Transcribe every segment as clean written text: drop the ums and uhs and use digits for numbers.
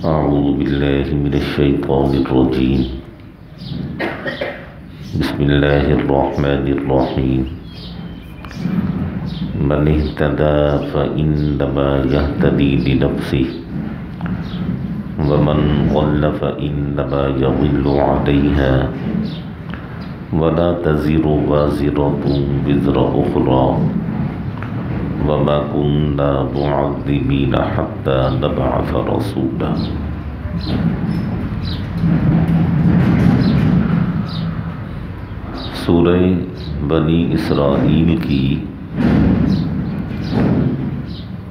أعوذ بالله من الشيطان الرجيم. بسم الله الرحمن الرحيم. من اهتدى فإنما يهتدي لنفسه ومن ضل فإنما يضل عليها ولا تزر وازرة وزر أخرى وما كنا معذبين حتى نبعث رسولا. سورہ بنی اسرائیل کی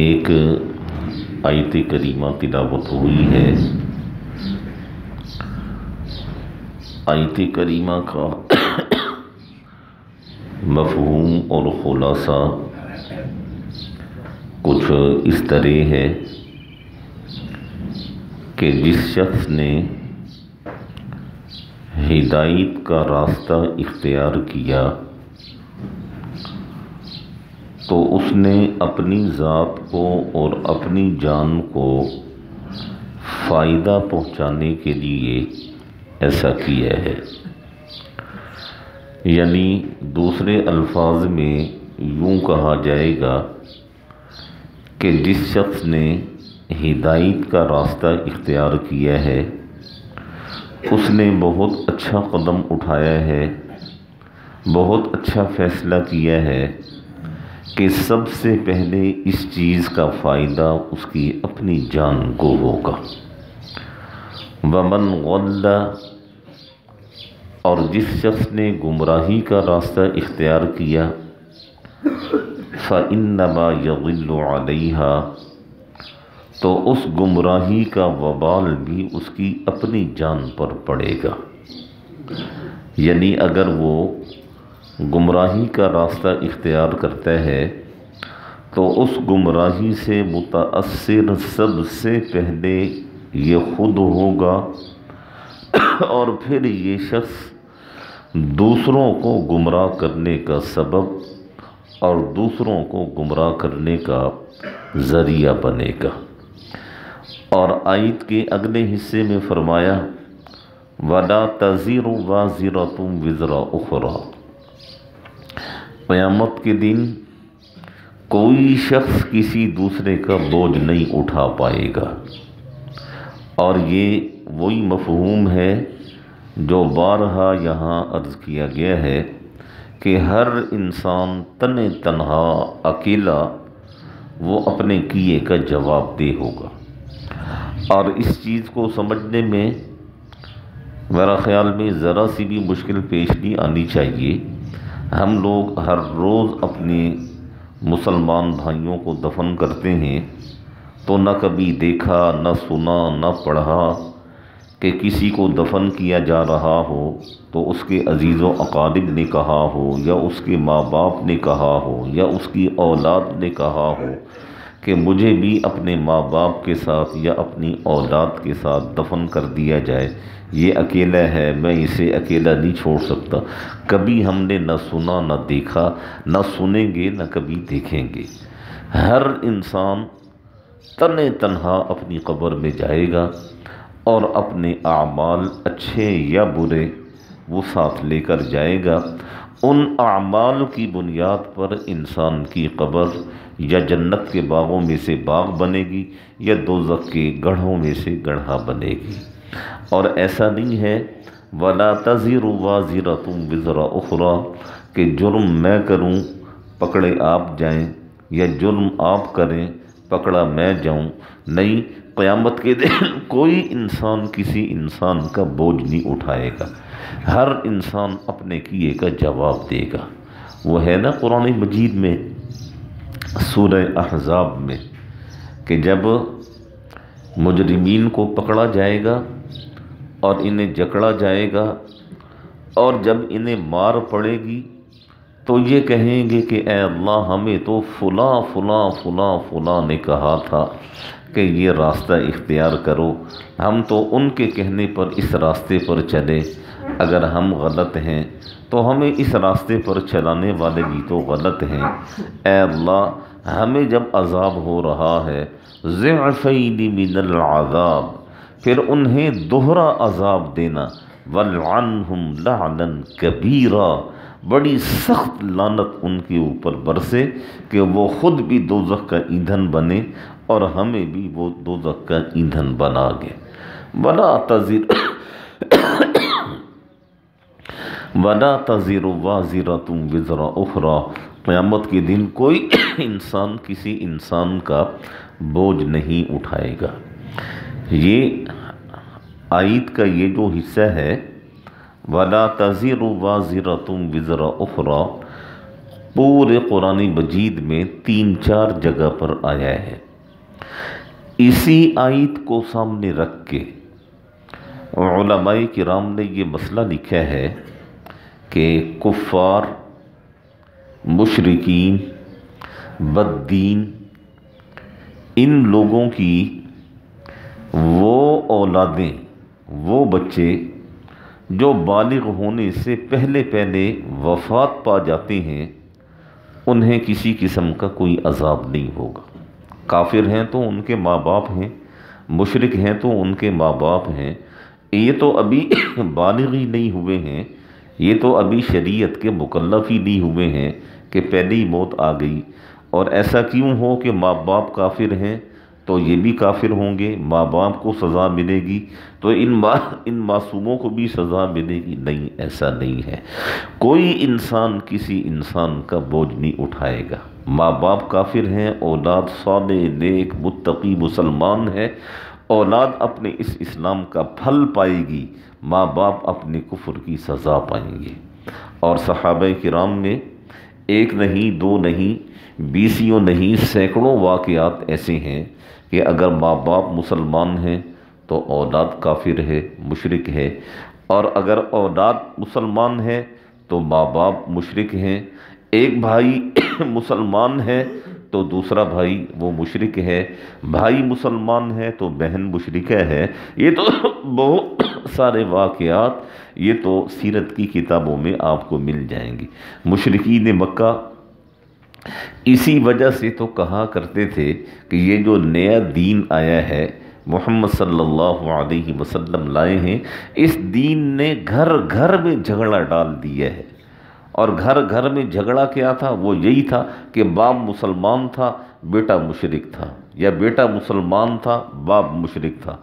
ایک آیت کریمہ تلاوت ہوئی ہے. آیت کریمہ کا مفہوم اور خلاصہ کچھ اس طرح ہے کہ جس شخص نے ہدایت کا راستہ اختیار کیا تو اس نے اپنی ذات کو اور اپنی جان کو فائدہ پہنچانے کے لیے ایسا کیا ہے. یعنی دوسرے الفاظ میں یوں کہا جائے گا کہ جس شخص نے ہدایت کا راستہ اختیار کیا ہے اس نے بہت اچھا قدم اٹھایا ہے، بہت اچھا فیصلہ کیا ہے کہ سب سے پہلے اس چیز کا فائدہ اس کی اپنی جان کو ہوگا. ومن ضل، اور جس شخص نے گمراہی کا راستہ اختیار کیا فَإِنَّمَا يَضِلُّ عَلَيْهَا، تو اس گمراہی کا وبال بھی اس کی اپنی جان پر پڑے گا. یعنی اگر وہ گمراہی کا راستہ اختیار کرتا ہے تو اس گمراہی سے متاثر سب سے پہلے یہ خود ہوگا اور پھر یہ شخص دوسروں کو گمراہ کرنے کا سبب اور دوسروں کو گمراہ کرنے کا ذریعہ بنے گا. اور آیت کے اگلے حصے میں فرمایا وَلَا تَزِرُ وَازِرَةٌ وِزْرَ أُخْرَى، قیامت کے دن کوئی شخص کسی دوسرے کا بوجھ نہیں اٹھا پائے گا. اور یہ وہی مفہوم ہے جو بارہا یہاں عرض کیا گیا ہے کہ ہر انسان تنہا اکیلا وہ اپنے کیے کا جواب دہ ہوگا. اور اس چیز کو سمجھنے میں میرا خیال میں ذرا سی بھی مشکل پیش نہیں آنی چاہیے. ہم لوگ ہر روز اپنے مسلمان بھائیوں کو دفن کرتے ہیں تو نہ کبھی دیکھا، نہ سنا، نہ پڑھا کہ کسی کو دفن کیا جا رہا ہو تو اس کے عزیز و اقارب نے کہا ہو یا اس کے ماں باپ نے کہا ہو یا اس کی اولاد نے کہا ہو کہ مجھے بھی اپنے ماں باپ کے ساتھ یا اپنی اولاد کے ساتھ دفن کر دیا جائے، یہ اکیلا ہے، میں اسے اکیلا نہیں چھوڑ سکتا. کبھی ہم نے نہ سنا، نہ دیکھا، نہ سنیں گے، نہ کبھی دیکھیں گے. ہر انسان تنہا اپنی قبر میں جائے گا اور اپنے اعمال اچھے یا برے وہ ساتھ لے کر جائے گا. ان اعمال کی بنیاد پر انسان کی قبر یا جنت کے باغوں میں سے باغ بنے گی یا دوزخ کے گڑھوں میں سے گڑھا بنے گی. اور ایسا نہیں ہے وَلَا تَزِرُ وَازِرَةٌ وِزْرَ أُخْرَى کہ جرم میں کروں پکڑے آپ جائیں یا جرم آپ کریں پکڑا میں جاؤں. نہیں، قیامت کے دن کوئی انسان کسی انسان کا بوجھ نہیں اٹھائے گا. ہر انسان اپنے کیے کا جواب دے گا. وہ ہے نا قرآن مجید میں سورہ احزاب میں کہ جب مجرمین کو پکڑا جائے گا اور انہیں جکڑا جائے گا اور جب انہیں مار پڑے گی تو یہ کہیں گے کہ اے اللہ ہمیں تو فلاں فلاں فلاں فلاں نے کہا تھا کہ یہ راستہ اختیار کرو، ہم تو ان کے کہنے پر اس راستے پر چلے، اگر ہم غلط ہیں تو ہمیں اس راستے پر چلانے والے بھی تو غلط ہیں. اے اللہ ہمیں جب عذاب ہو رہا ہے ضعفین من العذاب، پھر انہیں دوہرا عذاب دینا، وَلْعَنْهُمْ لَعْنًا كَبِيرًا، بڑی سخت لعنت ان کے اوپر برسے کہ وہ خود بھی دوزخ کا ایندھن بنے اور ہمیں بھی وہ دوزخ کا ایندھن بنا گے۔ وَلَا تَزِرُ وَازِرَةٌ وِزْرَ أُخْرَى، قیامت کے دن کوئی انسان کسی انسان کا بوجھ نہیں اٹھائے گا۔ یہ آیت کا یہ جو حصہ ہے وَلَا تَزِرُ وَازِرَةٌ وِزْرَ أُخْرَى، پورے قرآن مجید میں 3-4 جگہ پر آیا ہے۔ اسی آیت کو سامنے رکھ کے علماء کرام نے یہ مسئلہ لکھا ہے کہ کفار، مشرکین، بددین، ان لوگوں کی وہ اولادیں، وہ بچے جو بالغ ہونے سے پہلے پہلے وفات پا جاتے ہیں، انہیں کسی قسم کا کوئی عذاب نہیں ہوگا۔ کافر ہیں تو ان کے ماں باپ ہیں، مشرک ہیں تو ان کے ماں باپ ہیں، یہ تو ابھی بالغ ہی نہیں ہوئے ہیں، یہ تو ابھی شریعت کے مکلف ہی نہیں ہوئے ہیں کہ پہلے ہی موت آ گئی۔ اور ایسا کیوں ہو کہ ماں باپ کافر ہیں تو یہ بھی کافر ہوں گے، ماں باپ کو سزا ملے گی تو ان معصوموں کو بھی سزا ملے گی؟ نہیں، ایسا نہیں ہے۔ کوئی انسان کسی انسان کا بوجھ نہیں اٹھائے گا۔ ماں باپ کافر ہیں، اولاد صالح، نیک، متقی، مسلمان ہے، اولاد اپنے اس اسلام کا پھل پائے گی، ماں باپ اپنے کفر کی سزا پائیں گے۔ اور صحابہ کرام میں ایک نہیں، دو نہیں، بیسیوں نہیں، سینکڑوں واقعات ایسے ہیں کہ اگر ماں باپ مسلمان ہیں تو اولاد کافر ہے، مشرک ہے، اور اگر اولاد مسلمان ہے تو ماں باپ مشرک ہیں۔ ایک بھائی مسلمان ہے تو دوسرا بھائی وہ مشرک ہے، بھائی مسلمان ہے تو بہن مشرکہ ہے۔ یہ تو بہت سارے واقعات یہ تو سیرت کی کتابوں میں آپ کو مل جائیں گے۔ مشرکین مکہ اسی وجہ سے تو کہا کرتے تھے کہ یہ جو نیا دین آیا ہے، محمد صلی اللہ علیہ وسلم لائے ہیں، اس دین نے گھر گھر میں جھگڑا ڈال دیا ہے۔ اور گھر گھر میں جھگڑا کیا تھا؟ وہ یہی تھا کہ باپ مسلمان تھا، بیٹا مشرک تھا، یا بیٹا مسلمان تھا، باپ مشرک تھا،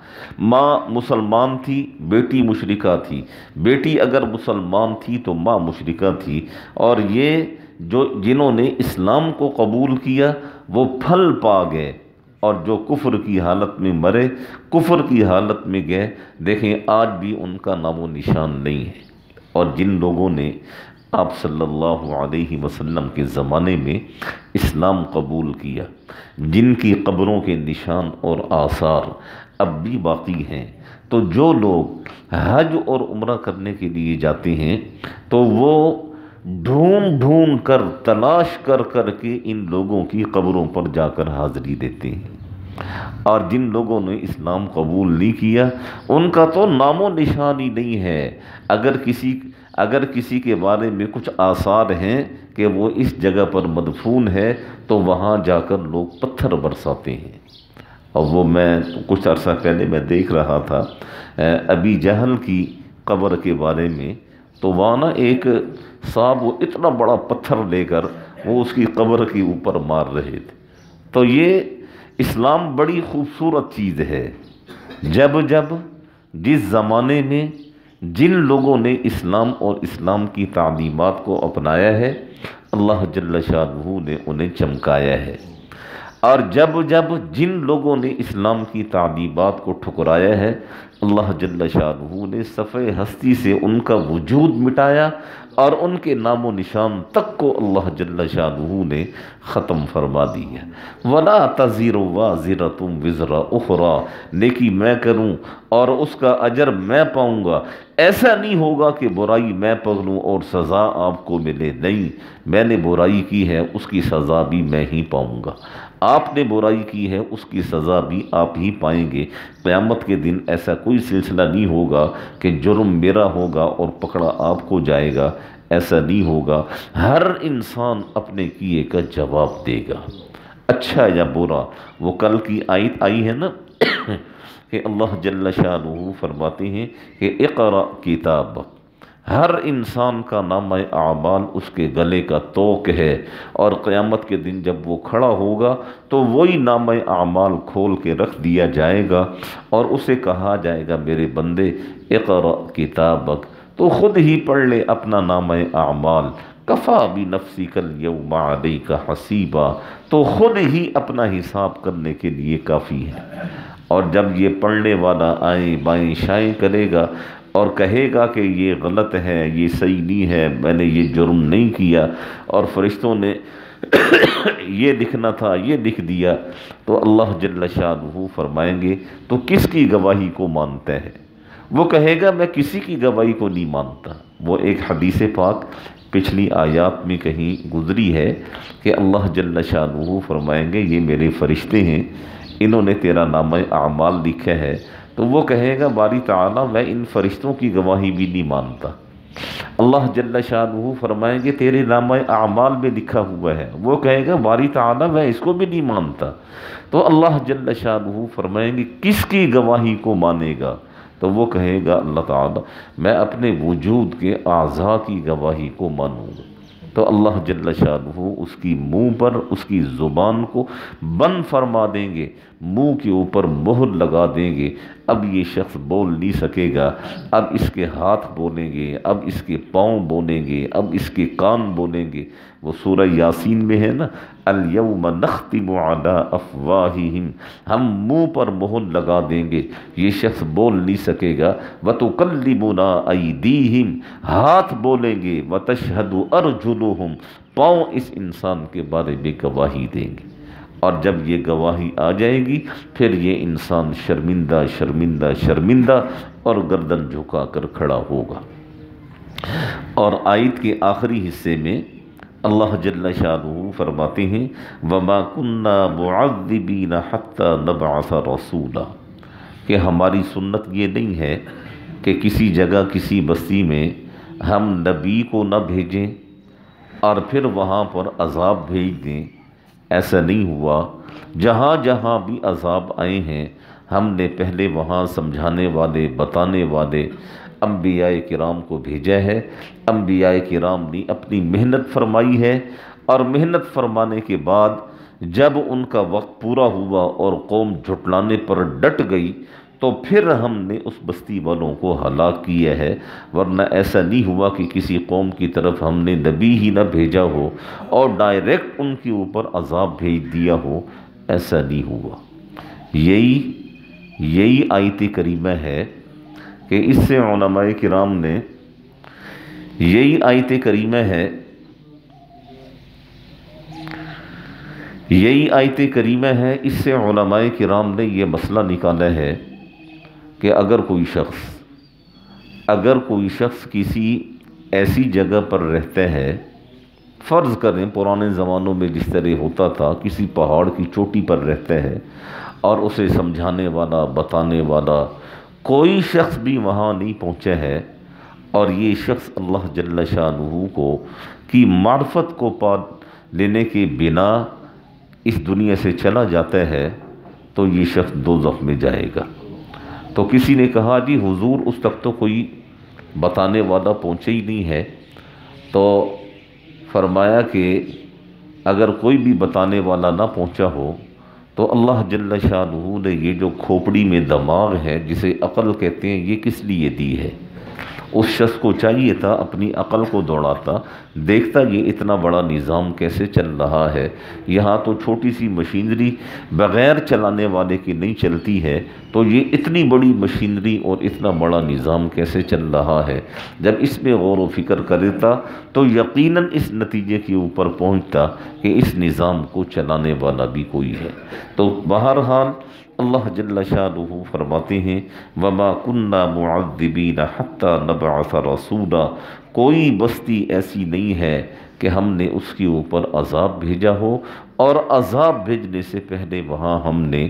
ماں مسلمان تھی، بیٹی مشرکہ تھی، بیٹی اگر مسلمان تھی تو ماں مشرکہ تھی۔ اور یہ جنہوں نے اسلام کو قبول کیا وہ پھل پا گئے، اور جو کفر کی حالت میں مرے، کفر کی حالت میں گئے، دیکھیں آج بھی ان کا نام و نشان نہیں ہے۔ اور جن لوگوں نے آپ صلی اللہ علیہ وسلم کے زمانے میں اسلام قبول کیا، جن کی قبروں کے نشان اور آثار اب بھی باقی ہیں، تو جو لوگ حج اور عمرہ کرنے کے لیے جاتے ہیں تو وہ ڈھونڈ ڈھونڈ کر، تلاش کر کر کے ان لوگوں کی قبروں پر جا کر حاضری دیتے ہیں۔ اور جن لوگوں نے اسلام قبول نہیں کیا ان کا تو نام و نشان ہی نہیں ہے۔ اگر کسی کے بارے میں کچھ آثار ہیں کہ وہ اس جگہ پر مدفون ہے تو وہاں جا کر لوگ پتھر برساتے ہیں۔ اور وہ میں کچھ عرصہ پہلے میں دیکھ رہا تھا ابی جہل کی قبر کے بارے میں، تو وہاں نا ایک صاحب وہ اتنا بڑا پتھر لے کر وہ اس کی قبر کے اوپر مار رہے تھے۔ تو یہ اسلام بڑی خوبصورت چیز ہے۔ جب جس زمانے میں جن لوگوں نے اسلام اور اسلام کی تعلیمات کو اپنایا ہے، اللہ جل شانہ نے انہیں چمکایا ہے۔ اور جب جن لوگوں نے اسلام کی تعلیمات کو ٹھکرایا ہے، اللہ جل شانہ نے صفحہ ہستی سے ان کا وجود مٹایا اور ان کے نام و نشان تک کو اللہ جل شانہ نے ختم فرما دیا۔ وَلَا تَزِرُ وَازِرَةٌ وِزْرَ أُخْرَى، نیکی میں کروں اور اس کا اجر میں پاؤں گا۔ ایسا نہیں ہوگا کہ برائی میں پکڑوں اور سزا آپ کو ملے، نہیں، میں نے برائی کی ہے اس کی سزا بھی میں ہی پاؤں گا، آپ نے برائی کی ہے اس کی سزا بھی آپ ہی پائیں گے۔ قیامت کے دن ایسا کوئی سلسلہ نہیں ہوگا کہ جرم میرا ہوگا اور پکڑا آپ کو جائے گا، ایسا نہیں ہوگا۔ ہر انسان اپنے کیے کا جواب دے گا، اچھا یا برا۔ وہ کل کی آیت آئی ہے نا کہ اللہ جل شانہ فرماتے ہیں کہ اقرأ کتابک، ہر انسان کا نامہ اعمال اس کے گلے کا توق ہے، اور قیامت کے دن جب وہ کھڑا ہوگا تو وہی نامہ اعمال کھول کے رکھ دیا جائے گا، اور اسے کہا جائے گا میرے بندے اقرأ کتابک، تو خود ہی پڑھ لے اپنا نامہ اعمال، کفا بنفسک اليوم علیک حسیبا، تو خود ہی اپنا حساب کرنے کے لیے کافی ہے۔ اور جب یہ پڑھنے والا آئیں بائیں شائیں کرے گا اور کہے گا کہ یہ غلط ہے، یہ صحیح نہیں ہے، میں نے یہ جرم نہیں کیا، اور فرشتوں نے یہ لکھنا تھا یہ لکھ دیا، تو اللہ جل شانہ فرمائیں گے تو کس کی گواہی کو مانتا ہے؟ وہ کہے گا میں کسی کی گواہی کو نہیں مانتا۔ وہ ایک حدیث پاک پچھلی آیات میں کہیں گزری ہے کہ اللہ جل شانہ فرمائیں گے یہ میرے فرشتے ہیں، انہوں نے تیرا نامہ اعمال لکھا ہے، تو وہ کہے گا باری تعالیٰ میں ان فرشتوں کی گواہی بھی نہیں مانتا۔ اللہ جل شانہ فرمائیں گے تیرے نامہ اعمال میں لکھا ہوا ہے، وہ کہے گا باری تعالیٰ میں اس کو بھی نہیں مانتا۔ تو اللہ جل شانہ فرمائیں گے کس کی گواہی کو مانے گا؟ تو وہ کہے گا اللہ تعالیٰ میں اپنے وجود کے اعضاء کی گواہی کو مانوں گا۔ تو اللہ جل شانہ اس کی منہ پر اس کی زبان کو بند فرما دیں گے، منہ کے اوپر مہر لگا دیں گے، اب یہ شخص بول نہیں سکے گا، اب اس کے ہاتھ بولیں گے، اب اس کے پاؤں بولیں گے، اب اس کے کان بولیں گے۔ وہ سورہ یاسین میں ہے نا، الیوم نختم علی افواہہم، ہم منہ پر مہر لگا دیں گے، یہ شخص بول نہیں سکے گا۔ وتکلمنا ایدیہم، ہاتھ بولیں گے، وتشہد ارجلہم، پاؤں اس انسان کے بارے میں گواہی دیں گے۔ اور جب یہ گواہی آ جائے گی پھر یہ انسان شرمندہ شرمندہ شرمندہ اور گردن جھکا کر کھڑا ہوگا۔ اور آیت کے آخری حصے میں اللہ جل شانہ فرماتے ہیں وَمَا كُنَّا مُعَذِّبِينَ حَتَّى نَبْعَثَ رَسُولًا، کہ ہماری سنت یہ نہیں ہے کہ کسی جگہ کسی بستی میں ہم نبی کو نہ بھیجیں اور پھر وہاں پر عذاب بھیج دیں۔ ایسا نہیں ہوا، جہاں جہاں بھی عذاب آئے ہیں ہم نے پہلے وہاں سمجھانے والے بتانے والے انبیاء کرام کو بھیجا ہے۔ انبیاء کرام نے اپنی محنت فرمائی ہے، اور محنت فرمانے کے بعد جب ان کا وقت پورا ہوا اور قوم جھٹلانے پر ڈٹ گئی تو پھر ہم نے اس بستی والوں کو ہلاک کیا ہے۔ ورنہ ایسا نہیں ہوا کہ کسی قوم کی طرف ہم نے نبی ہی نہ بھیجا ہو اور ڈائریکٹ ان کے اوپر عذاب بھیج دیا ہو، ایسا نہیں ہوا۔ یہی آیت کریمہ ہے کہ اس سے علماء کرام نے یہی آیت کریمہ ہے اس سے علماء کرام نے یہ مسئلہ نکالا ہے کہ اگر کوئی شخص کسی ایسی جگہ پر رہتا ہے، فرض کریں پرانے زمانوں میں جس طرح ہوتا تھا، کسی پہاڑ کی چوٹی پر رہتا ہے اور اسے سمجھانے والا بتانے والا کوئی شخص بھی وہاں نہیں پہنچا ہے، اور یہ شخص اللہ جل شانہ کی معرفت کو پا لینے کے بنا اس دنیا سے چلا جاتا ہے، تو یہ شخص دوزخ میں جائے گا۔ تو کسی نے کہا جی حضور اس تک تو کوئی بتانے والا پہنچے ہی نہیں ہے، تو فرمایا کہ اگر کوئی بھی بتانے والا نہ پہنچا ہو تو اللہ جل شانہ نے یہ جو کھوپڑی میں دماغ ہے جسے عقل کہتے ہیں یہ کس لیے دی ہے؟ اس شخص کو چاہیے تھا اپنی عقل کو دوڑاتا، دیکھتا یہ اتنا بڑا نظام کیسے چل رہا ہے، یہاں تو چھوٹی سی مشینری بغیر چلانے والے کی نہیں چلتی ہے، تو یہ اتنی بڑی مشینری اور اتنا بڑا نظام کیسے چل رہا ہے۔ جب اس میں غور و فکر کرتا تو یقیناً اس نتیجے کے اوپر پہنچتا کہ اس نظام کو چلانے والا بھی کوئی ہے۔ تو بہرحال اللہ جل شانہ فرماتے ہیں وَمَا كُنَّا مُعَذِّبِينَ حَتَّى نَبْعَثَ رَسُولًا، کوئی بستی ایسی نہیں ہے کہ ہم نے اس کے اوپر عذاب بھیجا ہو اور عذاب بھیجنے سے پہلے وہاں ہم نے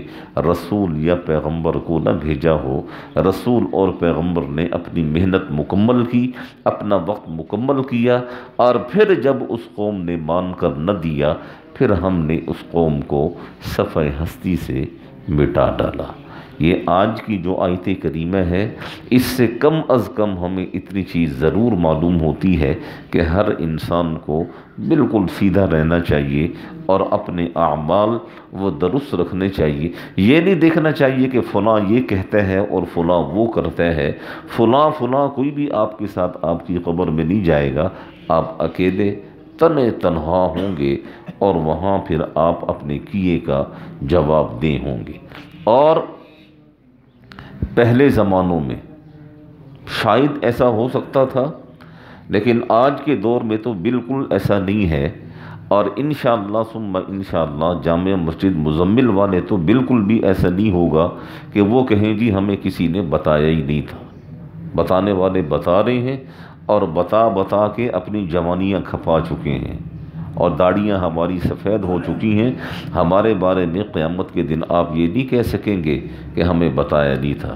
رسول یا پیغمبر کو نہ بھیجا ہو۔ رسول اور پیغمبر نے اپنی محنت مکمل کی، اپنا وقت مکمل کیا، اور پھر جب اس قوم نے مان کر نہ دیا پھر ہم نے اس قوم کو صفحہ ہستی سے مٹا ڈالا۔ یہ آج کی جو آیت کریمہ ہے اس سے کم از کم ہمیں اتنی چیز ضرور معلوم ہوتی ہے کہ ہر انسان کو بالکل سیدھا رہنا چاہیے اور اپنے اعمال وہ درست رکھنے چاہیے۔ یہ نہیں دیکھنا چاہیے کہ فلاں یہ کہتا ہے اور فلاں وہ کرتا ہے، فلاں کوئی بھی آپ کے ساتھ آپ کی قبر میں نہیں جائے گا، آپ اکیلے تنہا ہوں گے اور وہاں پھر آپ اپنے کیے کا جواب دیں ہوں گے۔ اور پہلے زمانوں میں شاید ایسا ہو سکتا تھا، لیکن آج کے دور میں تو بالکل ایسا نہیں ہے، اور انشاءاللہ ثم انشاءاللہ جامع مسجد مزمل والے تو بالکل بھی ایسا نہیں ہوگا کہ وہ کہیں جی ہمیں کسی نے بتایا ہی نہیں تھا۔ بتانے والے بتا رہے ہیں اور بتا کے اپنی جوانیاں کھپا چکے ہیں، اور داڑیاں ہماری سفید ہو چکی ہیں۔ ہمارے بارے میں قیامت کے دن آپ یہ نہیں کہہ سکیں گے کہ ہمیں بتایا نہیں تھا۔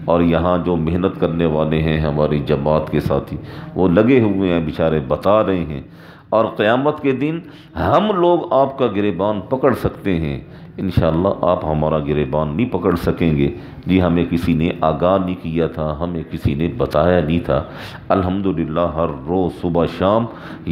اور یہاں جو محنت کرنے والے ہیں ہماری جماعت کے ساتھی، وہ لگے ہوئے ہیں بیچارے، بتا رہے ہیں، اور قیامت کے دن ہم لوگ آپ کا گریبان پکڑ سکتے ہیں، انشاءاللہ آپ ہمارا گریبان نہیں پکڑ سکیں گے جی ہمیں کسی نے آگاہ نہیں کیا تھا، ہمیں کسی نے بتایا نہیں تھا۔ الحمدللہ ہر روز صبح شام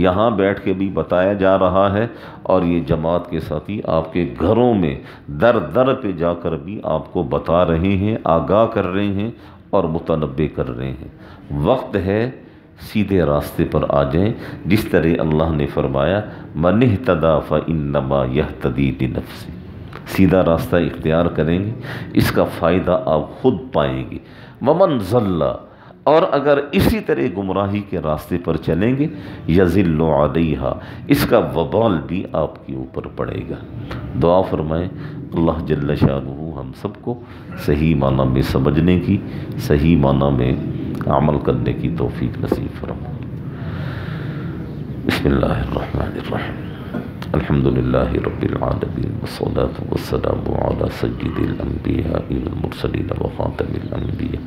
یہاں بیٹھ کے بھی بتایا جا رہا ہے، اور یہ جماعت کے ساتھی آپ کے گھروں میں در در پہ جا کر بھی آپ کو بتا رہے ہیں، آگاہ کر رہے ہیں اور متنبہ کر رہے ہیں۔ وقت ہے سیدھے راستے پر آ جائیں، جس طرح اللہ نے فرمایا من اہتدی فانما یہتدی لنفسہ، سیدھا راستہ اختیار کریں گے اس کا فائدہ آپ خود پائیں گے۔ ومن ضل، اور اگر اسی طرح گمراہی کے راستے پر چلیں گے یضل علیہا، اس کا وبال بھی آپ کے اوپر پڑے گا۔ دعا فرمائیں اللہ جل شانہ ہم سب کو صحیح معنی میں سمجھنے کی، صحیح معنی میں عمل کرنے کی توفیق نصیب فرمائے۔ بسم اللہ الرحمن الرحیم، الحمدللہ رب العالمین والصلاة والسلام علی سید الانبیاء والمرسلین وخاتم الانبیاء۔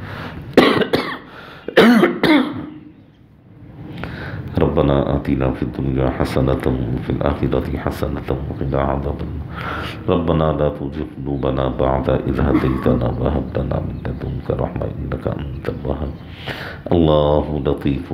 ربنا آتنا فی الدنیا حسنۃ وفی الآخرۃ حسنۃ وقنا عذاب النار۔ ربنا لا تزغ قلوبنا بعد إذ هديتنا وهب لنا من لدنك رحمة إنك أنت الوهاب۔ اللہ لطیف